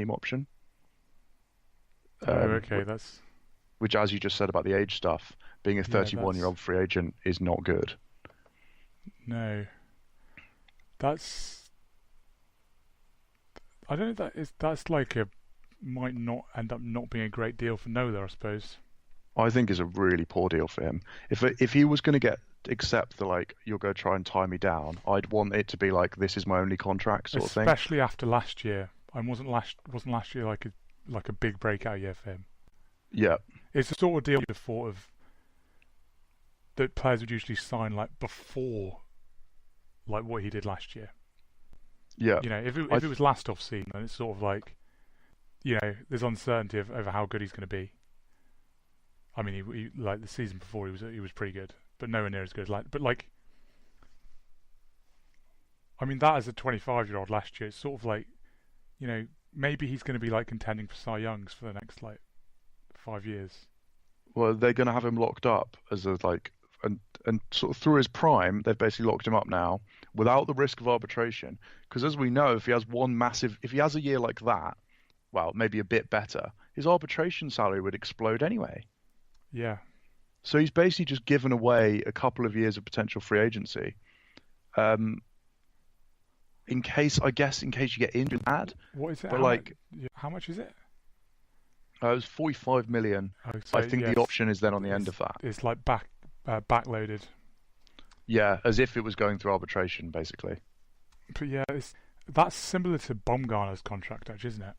team option. Oh, Um, okay, that's which, as you just said about the age stuff, being a yeah, that's 31-year-old free agent is not good. no, that's I don't know that is that's like a might not end up not being a great deal for Nola, I suppose. I think is a really poor deal for him. If he was going to get accept the like you're going to try and tie me down, I'd want it to be like this is my only contract sort of thing. Especially after last year. I wasn't last year like a big breakout year for him. Yeah, It's the sort of deal you'd have thought of that players would usually sign like before like what he did last year. yeah. If it was last off season, then it's sort of like there's uncertainty over how good he's going to be. I mean, he like the season before he was pretty good, but nowhere near as good. I mean that as a 25-year-old last year, it's sort of like maybe he's going to be like contending for Cy Youngs for the next like 5 years. Well, they're going to have him locked up as a like, and sort of through his prime, they've basically locked him up now without the risk of arbitration. Because as we know, if he has a year like that, well, maybe a bit better, his arbitration salary would explode anyway. Yeah, So he's basically just given away a couple of years of potential free agency. Um, in case you get injured, bad. what is it? But like, How much is it? it was 45 million. Oh, I so think yeah, the option is then on the end of that. it's like backloaded. Yeah, as if it was going through arbitration, basically. But yeah, that's similar to Baumgartner's contract, actually, isn't it?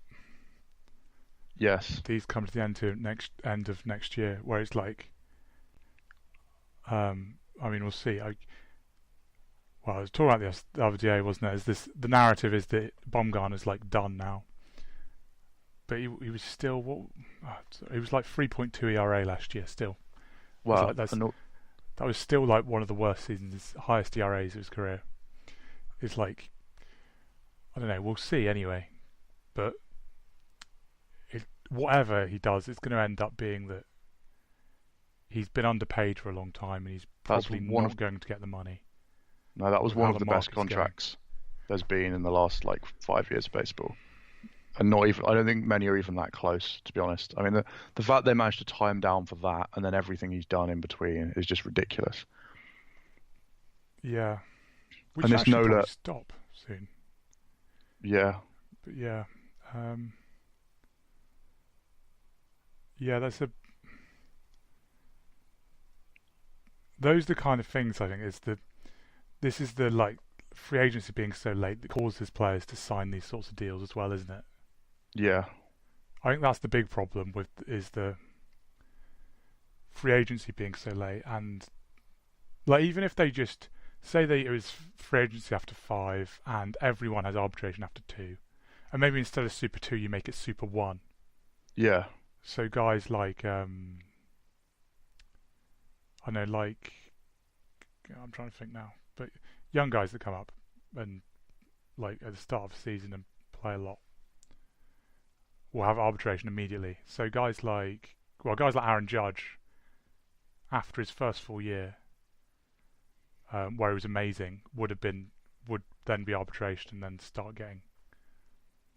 Yes. These come to the end of next year, where it's like, I mean, we'll see. I was talking about this the other day, wasn't it? The narrative is that Baumgartner's like done now, but he was still he was like 3.2 ERA last year. Still, it's Well, like that was still like one of the worst seasons, highest ERAs of his career. It's like I don't know. We'll see anyway, but whatever he does, it's going to end up being that he's been underpaid for a long time, and he's that's probably one not of going to get the money no, that was with one how of the the best market's going. contracts there's been in the last like 5 years of baseball, and not even I don't think many are even that close, to be honest. I mean, the fact they managed to tie him down for that, and then everything he's done in between is just ridiculous. Yeah, we And should this actually Nola, probably stop soon. yeah, But yeah, um, yeah, those are the kind of things I think this is the like free agency being so late that causes players to sign these sorts of deals as well, isn't it? yeah, I think that's the big problem with is the free agency being so late, and like even if they just say it was free agency after 5 and everyone has arbitration after 2, and maybe instead of Super 2 you make it Super 1. yeah, So guys like I know like I'm trying to think now, but young guys that come up and like at the start of the season and play a lot will have arbitration immediately. So guys like Aaron Judge after his first full year, where he was amazing, would then be arbitration and then start getting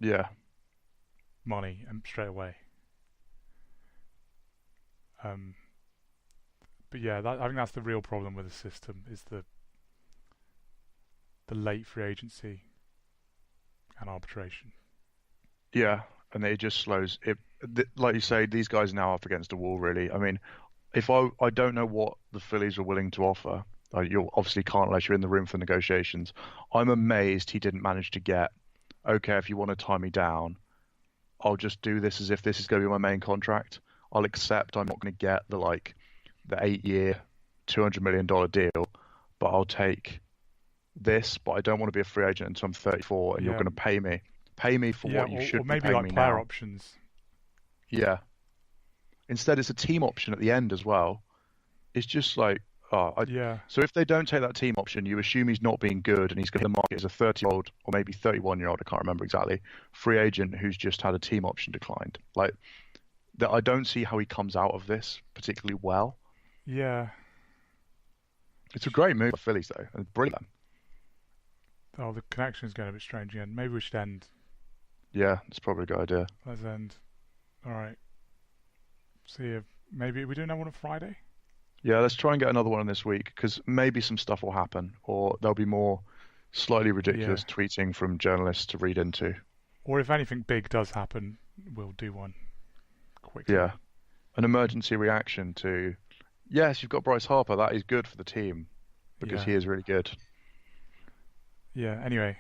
yeah, money and straight away. Um, but yeah, I think that's the real problem with the system is the late free agency and arbitration. yeah. And it just slows it. Like you say, these guys are now up against a wall, really. I mean, if I don't know what the Phillies are willing to offer. You obviously can't unless you're in the room for negotiations. I'm amazed he didn't manage to get, okay, if you want to tie me down, I'll just do this as if this is going to be my main contract. I'll accept I'm not going to get the 8-year, $200 million deal, but I'll take this. But I don't want to be a free agent until I'm 34, and you're Yeah, going to pay me for yeah, what you or should be maybe paying like me player now. options. Yeah. Instead, it's a team option at the end as well. It's just like, Yeah, so if they don't take that team option, you assume he's not being good and he's going to market as a 30-year-old or maybe 31-year-old, I can't remember exactly, free agent who's just had a team option declined. Like, that, I don't see how he comes out of this particularly well. yeah. It's a great move for Phillies, though, and brilliant. Oh, the connection's going a bit strange again. Maybe we should end. Yeah, it's probably a good idea. Let's end. All right. See you. Maybe we do another one on Friday. Yeah, let's try and get another one this week because maybe some stuff will happen, or there'll be more slightly Yeah. ridiculous tweeting from journalists to read into. Or if anything big does happen, we'll do one quickly. Yeah, an emergency reaction to, yes, you've got Bryce Harper. That is good for the team because Yeah. he is really good. Yeah. Anyway,